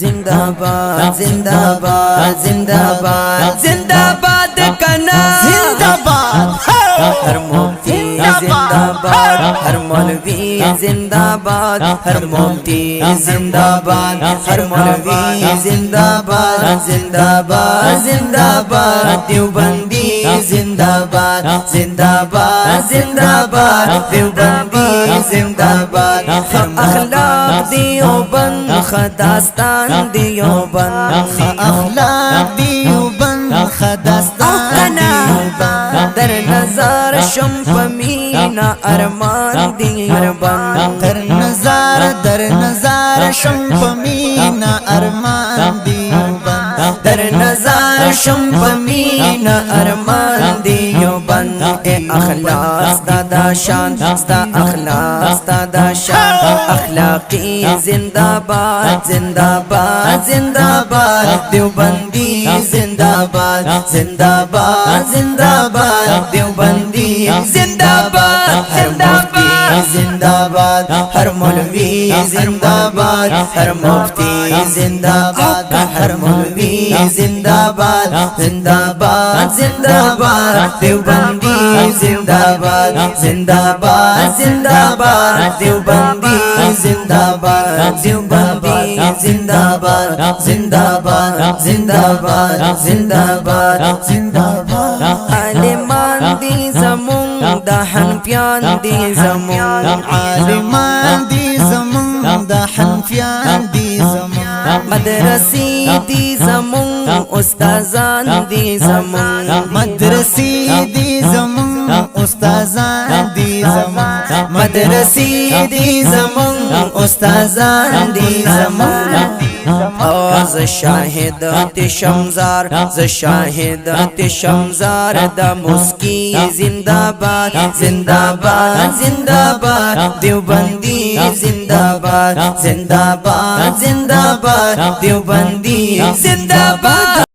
जिंदाबाद जिंदाबाद जिंदाबाद जिंदाबाद कना जिंदाबाद हर मुफ्ती जिंदाबाद हर मौलवी जिंदाबाद हर मुफ्ती जिंदाबाद हर मौलवी जिंदाबाद जिंदाबाद जिंदाबाद देवबंदी जिंदाबाद जिंदाबाद जिंदाबाद देवबंदी जिंदाबाद अखलाक देवबंद खदास्तान देवबंद अखलाक देवबंद खदास्तान देवबंद दर नज़र शुम पमीना अरमान देवबंद दर नज़र शुम पमीना अरमान देवबंद दर नज़र शुम पमीना अरमान देवबंद ए अखलास दादा शान दा अखलास दादा शान अखलाकी जिंदाबाद जिंदाबाद जिंदाबाद देवबंदी जिंदाबाद जिंदाबाद जिंदाबाद देवबंदी जिंदाबाद हर मुफ्ती जिंदाबाद हर मौलवी जिंदाबाद हर मुफ्ती जिंदाबाद हर मौलवी जिंदाबाद जिंदाबाद जिंदाबाद देवबंदी जिंदाबाद जिंदाबाद जिंदाबाद देवबंदी जिंदाबाद देवबंदी जिंदाबाद जिंदाबाद जिंदाबाद जिंदाबाद जिंदाबाद आलिमान दी ज़मुन दहन प्यान दी ज़मुन आलिमान दी ज़मुन दहन प्यान दी ज़मुन मदरसी दी ज़मुन उस्ताज़ान दी ज़मुन मदरसी दी ज़मुन उस्ताज़ान दी ज़मुन मदरसी दी ज़मुन उस्ताज़ान दी ज़मुन ज शाहिद शमजार ज शाहिद शमजार द मुस्की जिंदाबाद जिंदाबाद जिंदाबाद देवबंदी जिंदाबाद जिंदाबाद जिंदाबाद देवबंदी जिंदाबाद।